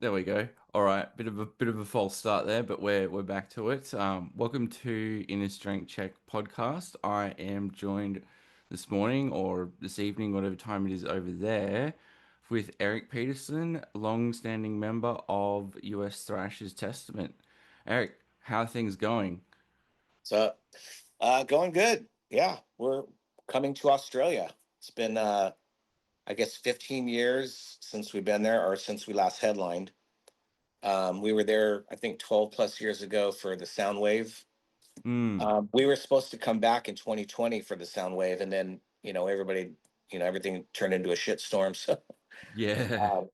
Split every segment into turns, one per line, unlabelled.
There we go. All right, bit of a false start there, but we're back to it. Welcome to Inner Strength Check podcast. I am joined this morning or this evening, whatever time it is over there, with Eric Peterson, long-standing member of US Thrashers Testament. Eric, how are things going?
So, going good. Yeah, we're coming to Australia. It's been, I guess, 15 years since we've been there, or since we last headlined. We were there, I think, 12 plus years ago for the Soundwave.
Mm,
We were supposed to come back in 2020 for the Soundwave, and then everybody, everything turned into a shitstorm. So,
yeah.
um,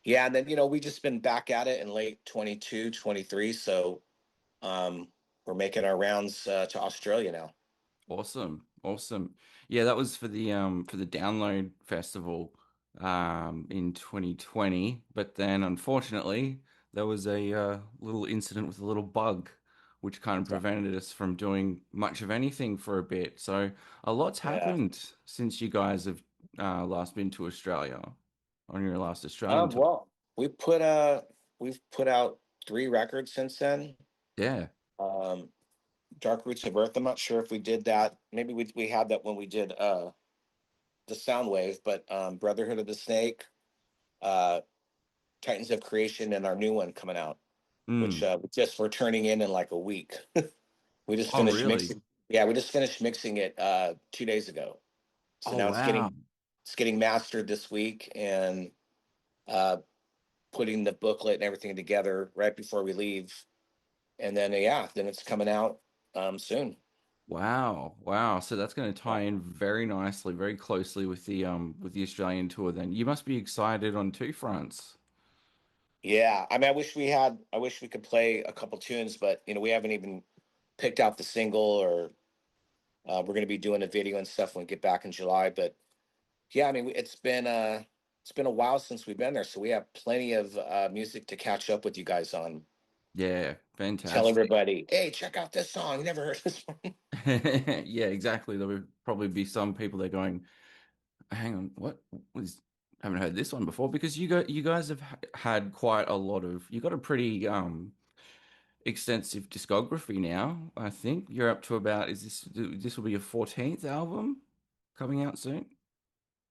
yeah, and then we just been back at it in late 22, 23. So, um, we're making our rounds to Australia now.
Awesome. Awesome. Yeah, that was for the Download Festival in 2020, but then unfortunately there was a little incident with a little bug which kind of prevented us from doing much of anything for a bit. So a lot's
Yeah.
happened since you guys have last been to Australia on your last Australian tour.
Well, we've put out three records since then.
Yeah.
Um, Dark Roots of Earth. I'm not sure if we did that. Maybe we had that when we did the Soundwave, but Brotherhood of the Snake, uh, Titans of Creation, and our new one coming out, which
Mm.
we're turning in like a week. We just
Oh,
finished
really?
mixing. Yeah, we just finished mixing it 2 days ago. So
Oh,
now
wow.
it's getting mastered this week, and uh, putting the booklet and everything together right before we leave. And then yeah, then it's coming out soon.
Wow, wow. So that's going to
Yeah.
tie in very nicely, very closely with the Australian tour then. You must be excited on two fronts.
Yeah. I mean, I wish we could play a couple tunes, but we haven't even picked out the single, or we're going to be doing a video and stuff when we get back in July. But yeah, I mean, it's been a while since we've been there, so we have plenty of music to catch up with you guys on.
Yeah,
Tell
fantastic.
everybody, hey, check out this song. You never heard this one.
Yeah, exactly. There would probably be some people there going, "Hang on, what was haven't heard this one before," because you guys have had quite a lot of you got a pretty extensive discography now. I think you're up to about is this will be your 14th album coming out soon?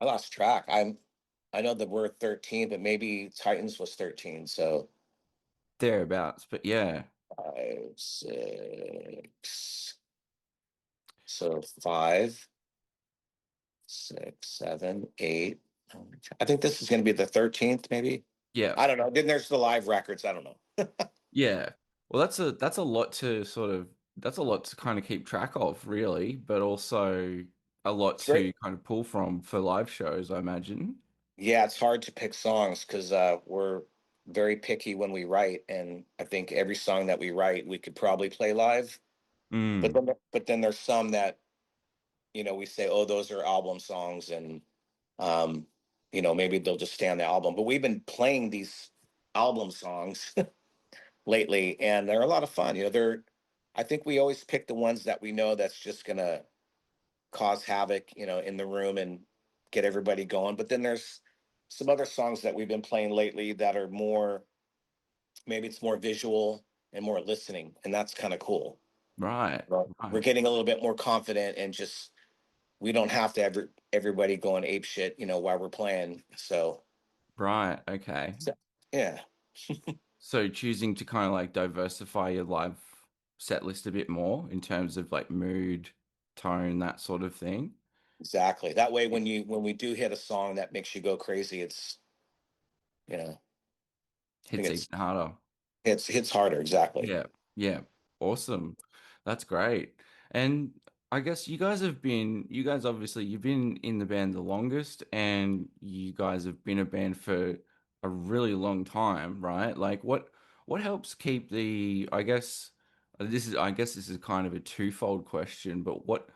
I lost track. I know that we're 13, but maybe Titans was 13. So
Thereabouts, but yeah.
5, 6. So 5, 6, 7, 8. I think this is going to be the 13th, maybe.
Yeah.
I don't know. Then there's the live records. I don't know.
Yeah. Well, that's a lot to sort of that's a lot to kind of keep track of, really, but also a lot
It's
to
great.
kind of pull from for live shows, I imagine.
Yeah, it's hard to pick songs because we're very picky when we write, and I think every song that we write we could probably play live. But
Mm,
then there's some that we say, oh, those are album songs, and um, maybe they'll just stay on the album. But we've been playing these album songs lately, and they're a lot of fun. I think we always pick the ones that we know that's just gonna cause havoc, in the room and get everybody going. But then there's some other songs that we've been playing lately that are more, maybe it's more visual and more listening, and that's kind of cool.
right,
Well, we're
right,
getting a little bit more confident, and just we don't have to have everybody going ape shit, while we're playing. So,
right. Okay.
yeah,
So choosing to kind of like diversify your live set list a bit more in terms of like mood, tone, that sort of thing.
exactly. That way, when we do hit a song that makes you go crazy, you know, I think
Hits even harder.
it's hits harder. Exactly.
Yeah, yeah. Awesome. That's great. And I guess you guys obviously, you've been in the band the longest and you guys have been a band for a really long time, right? Like what helps keep I guess this is kind of a twofold question, but what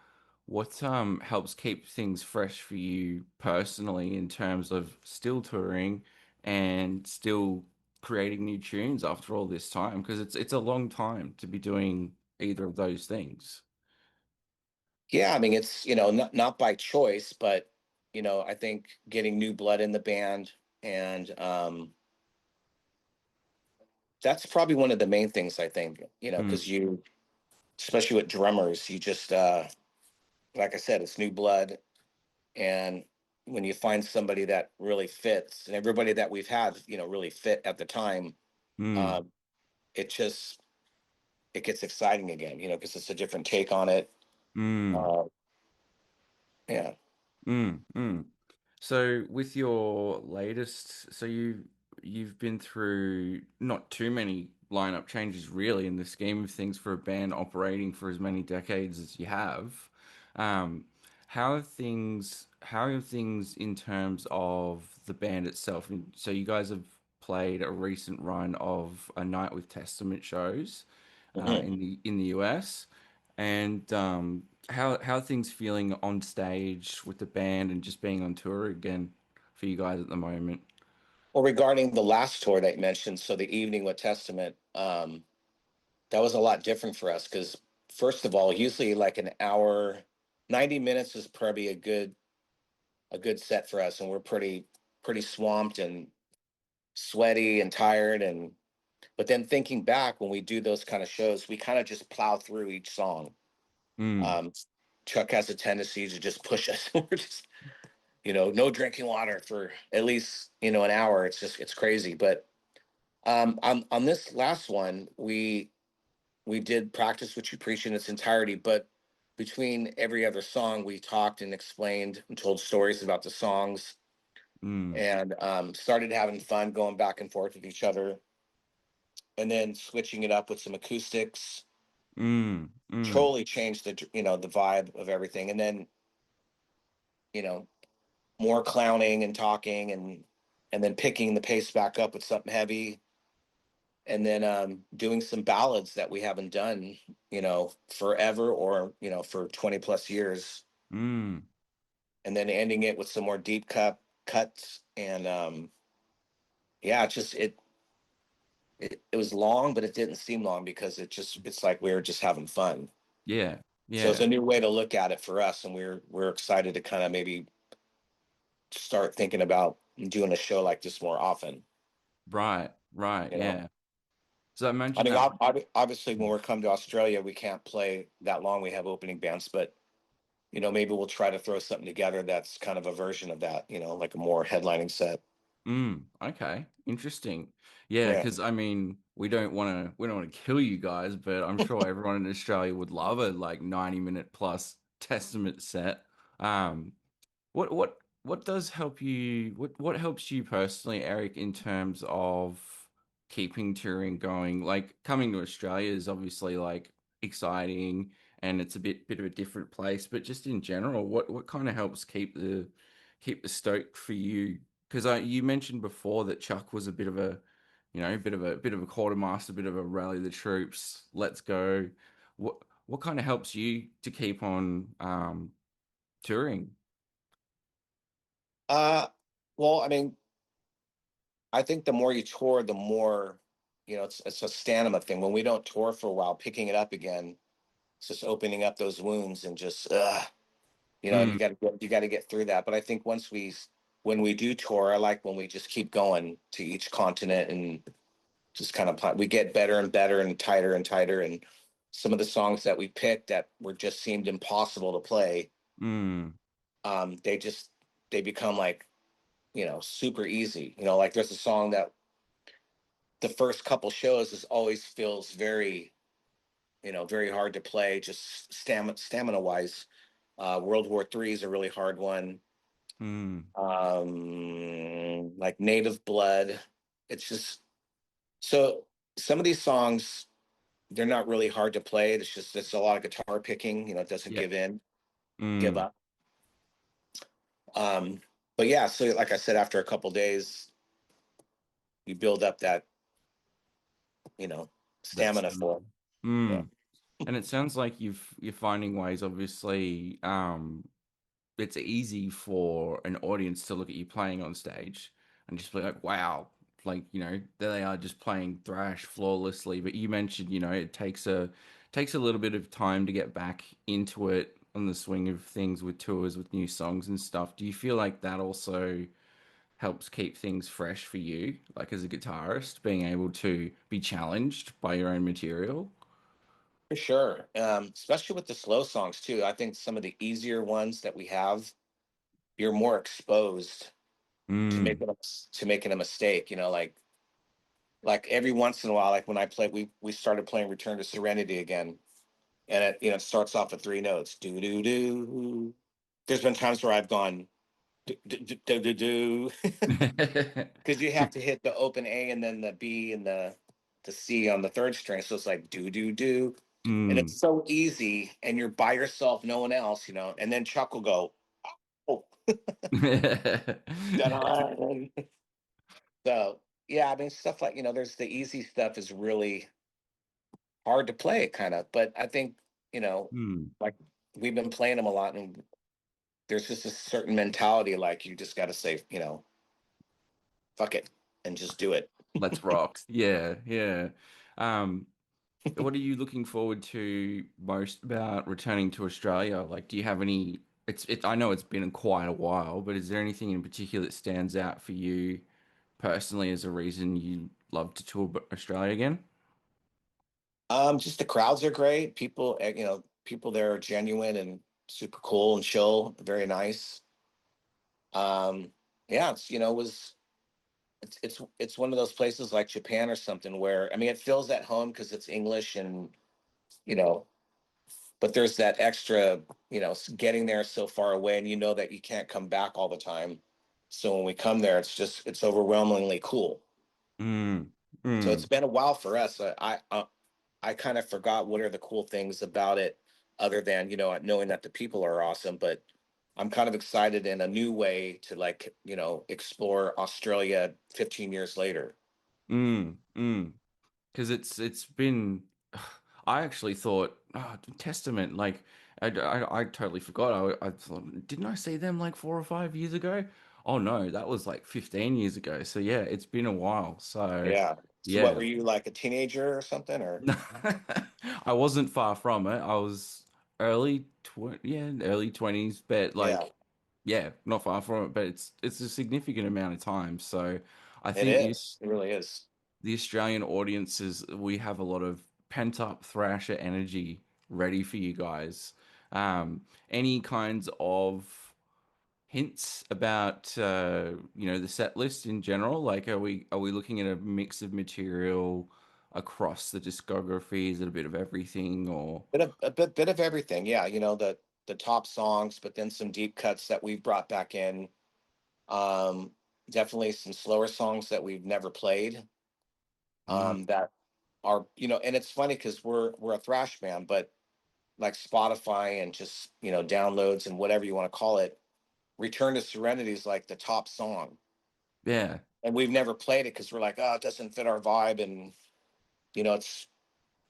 helps keep things fresh for you personally in terms of still touring and still creating new tunes after all this time? Because it's a long time to be doing either of those things.
Yeah, I mean it's not by choice, but I think getting new blood in the band, and that's probably one of the main things I think,
Mm,
because you, especially with drummers, you just, like I said, it's new blood. And when you find somebody that really fits, and everybody that we've had, really fit at the time,
mm,
um, it just, it gets exciting again, because it's a different take on it.
mm.
Uh, yeah.
Mm, mm. So with your latest, so you've been through not too many lineup changes really in the scheme of things for a band operating for as many decades as you have. Um, how have things in terms of the band itself? And so you guys have played a recent run of a Night with Testament shows
Mhm.
in the US. And how are things feeling on stage with the band and just being on tour again for you guys at the moment?
Well, regarding the last tour that you mentioned, so the evening with Testament, that was a lot different for us because, first of all, usually like an hour, 90 minutes is probably a good set for us, and we're pretty swamped and sweaty and tired. And but then thinking back, when we do those kind of shows, we kind of just plow through each song.
Mm,
um Chuck has a tendency to just push us. We're just, no drinking water for at least, an hour. It's crazy. But on this last one, we did practice what you preach in its entirety, but between every other song, we talked and explained and told stories about the songs,
mm,
and started having fun going back and forth with each other, and then switching it up with some acoustics.
mm, mm,
Totally changed the vibe of everything, and then, you know more clowning and talking, and then picking the pace back up with something heavy, and then doing some ballads that we haven't done, forever, or for 20 plus years,
mm.
and then ending it with some more deep cuts. And yeah, it was long, but it didn't seem long because it's like we were just having fun.
Yeah,
So it's
yeah.
a new way to look at it for us, and we're excited to kind of maybe start thinking about doing a show like this more often.
Right, right,
You know,
yeah. So I
I
mentioned
mean,
that.
obviously, when we're come to Australia, we can't play that long. We have opening bands, but maybe we'll try to throw something together that's kind of a version of that. Like a more headlining set.
Okay, interesting. Yeah,
Yeah.
because I mean, we don't want to kill you guys, but I'm sure everyone in Australia would love a like 90-minute plus Testament set. Um, what does help you? What helps you personally, Eric, in terms of keeping touring going? Like coming to Australia is obviously like exciting and it's a bit of a different place, but just in general, what kind of helps keep the stoke for you? Because you mentioned before that Chuck was a bit of a, bit of a quartermaster, bit of a rally the troops, let's go. What kind of helps you to keep on touring?
Uh, well, I mean, I think the more you tour, the more, it's a stamina thing. When we don't tour for a while, picking it up again, it's just opening up those wounds, and just, and
Mm,
you got to get through that. But I think when we do tour, I like when we just keep going to each continent, and just kind of we get better and better and tighter and tighter. And some of the songs that we picked that were just seemed impossible to play,
mm,
they become like, super easy. Like there's a song that the first couple shows is always feels very, very hard to play, just stamina wise. World War III is a really hard one.
mm.
Like Native Blood. It's just, so some of these songs, they're not really hard to play. It's a lot of guitar picking. It doesn't
Yeah.
give
Mm.
up. Um, but yeah, so like I said, after a couple days, you build up that, you know,
That's
stamina for it. Yeah.
mm. And it sounds like you're finding ways, obviously, it's easy for an audience to look at you playing on stage and just be like, wow, like, there they are just playing thrash flawlessly. But you mentioned, it takes a little bit of time to get back into it on the swing of things with tours, with new songs and stuff. Do you feel like that also helps keep things fresh for you, like as a guitarist, being able to be challenged by your own material?
For sure. Especially with the slow songs too. I think some of the easier ones that we have, you're more exposed to
Mm.
making a mistake. Like every once in a while, like when I played, we started playing Return to Serenity again, and it starts off at three notes, do do do. There's been times where I've gone do do do do do, because you have to hit the open A and then the B and the C on the third string, so it's like do do do, and
Mm.
it's so easy, and you're by yourself, no one else, and then Chuck will go, oh, dun. So yeah, I mean stuff like there's the easy stuff is really hard to play, kind of, but I think
Mm.
like we've been playing them a lot, and there's just a certain mentality, like you just got to say, fuck it and just do it.
Let's rock. Yeah, yeah. Um, what are you looking forward to most about returning to Australia? Like, do you have any? I know it's been quite a while, but is there anything in particular that stands out for you personally as a reason you love to tour Australia again?
Just the crowds are great. People, people there are genuine and super cool and chill, very nice. Um, yeah, it's one of those places like Japan or something where I mean it feels at home because it's English and you know, but there's that extra, getting there so far away and you know that you can't come back all the time. So when we come there, it's overwhelmingly cool.
Mm,
So it's
mm,
been a while for us. I kind of forgot what are the cool things about it, other than knowing that the people are awesome. But I'm kind of excited in a new way to like explore Australia 15 years later.
mm. Because it's been. I actually thought Testament. Like I totally forgot. I thought, didn't I see them like 4 or 5 years ago? Oh no, that was like 15 years ago. So yeah, it's been a while. So
Yeah. So what
yeah.
were you, like a teenager or something, or
I wasn't far from it. I was early 20s, but
yeah,
like yeah, not far from it, but it's a significant amount of time. So I
it
think
is. It really is.
the Australian audiences, we have a lot of pent up thrasher energy ready for you guys. Any kinds of hints about the set list in general? Like, are we looking at a mix of material across the discography? Is it a bit of everything, or
Bit of everything. Yeah, the top songs, but then some deep cuts that we've brought back in. Um, Definitely some slower songs that we've never played.
Mm,
That are and it's funny because we're a thrash band, but like Spotify and just downloads and whatever you want to call it, Return to Serenity is like the top song,
yeah,
and we've never played it because we're like, oh, it doesn't fit our vibe, and it's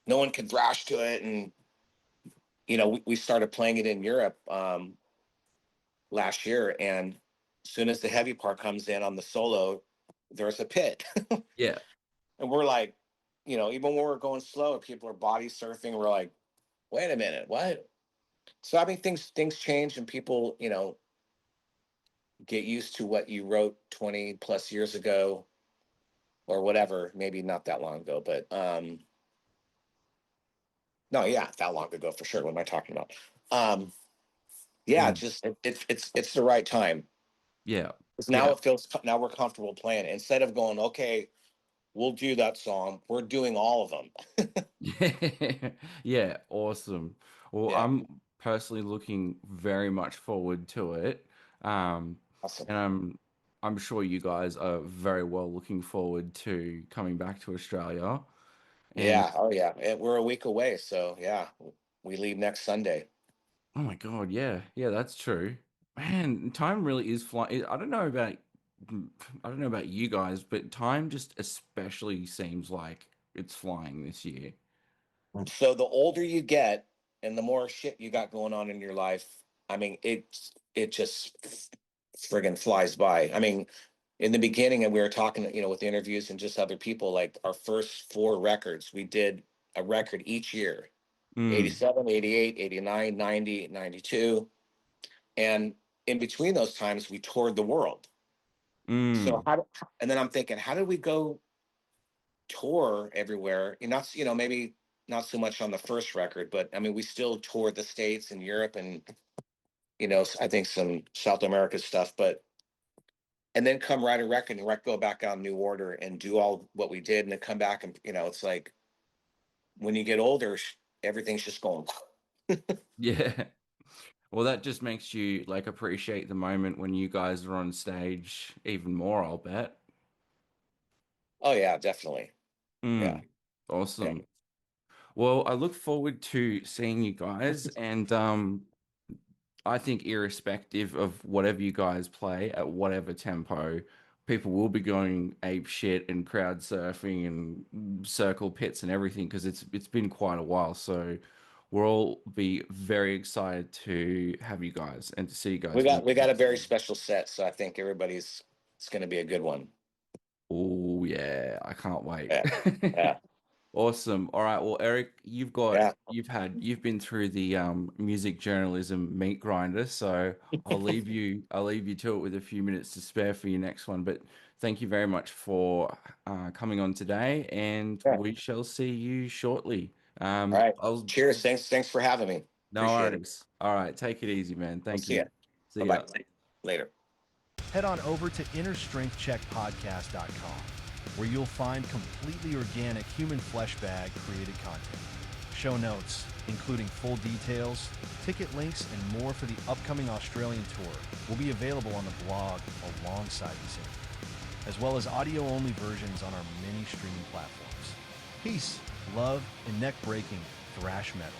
no one can thrash to it, and we started playing it in Europe last year, and as soon as the heavy part comes in on the solo, there's a pit,
yeah,
and we're like, even when we're going slow, people are body surfing. We're like, wait a minute, what? So I mean, things change, and people, get used to what you wrote 20 plus years ago or whatever. Maybe not that long ago, but no, yeah, that long ago for sure. What am I talking about? Um, yeah,
mm,
just it's the right time.
yeah,
'Cause
yeah.
now we're comfortable playing it. Instead of going, okay, we'll do that song. We're doing all of them.
Yeah, yeah, awesome. Well,
Yeah,
I'm personally looking very much forward to it. Um,
awesome.
and I'm sure you guys are very well looking forward to coming back to Australia. And
Yeah, oh yeah. We're a week away, so yeah, we leave next Sunday.
oh my God, yeah, yeah, that's true. Man, time really is flying. I don't know about you guys, but time just especially seems like it's flying this year.
So the older you get and the more shit you got going on in your life, I mean, it just friggin' flies by. I mean, in the beginning, and we were talking, with interviews and just other people, like our first four records, we did a record each year,
Mm,
87, 88, 89, 90, 92. And in between those times, we toured the world. So
Mm.
and then I'm thinking, how did we go tour everywhere? And not, maybe not so much on the first record, but I mean, we still toured the States and Europe and, I think some South America stuff, but, and then come write a record and go back on New Order and do all what we did. And then come back and, it's like when you get older, everything's just going,
Yeah. Well, that just makes you like appreciate the moment when you guys are on stage even more, I'll bet.
oh yeah, definitely. Yeah.
Mm.
Yeah.
Awesome. Well, I look forward to seeing you guys, and I think irrespective of whatever you guys play at whatever tempo, people will be going ape shit and crowd surfing and circle pits and everything because it's been quite a while. So we'll all be very excited to have you guys and to see you
We
guys
got
in
we got a very
person.
special set, so I think it's going to be a good one.
Oh yeah, I can't wait.
Yeah. Yeah.
Awesome. All right. Well, Eric,
Yeah.
you've been through the music journalism meat grinder, so I'll leave you to it with a few minutes to spare for your next one. But thank you very much for coming on today, and
Yeah.
we shall see you shortly.
All right.
I'll
Cheers. Thanks for having me.
No
Appreciate it.
worries. All right, take it easy, man.
I'll
Thank
see you.
you.
Bye
See
bye.
ya.
Later.
Head on over to innerstrengthcheckpodcast.com, where you'll find completely organic human flesh bag created content. Show notes, including full details, ticket links, and more for the upcoming Australian tour will be available on the blog alongside this interview, as well as audio-only versions on our many streaming platforms. Peace, love, and neck-breaking thrash metal.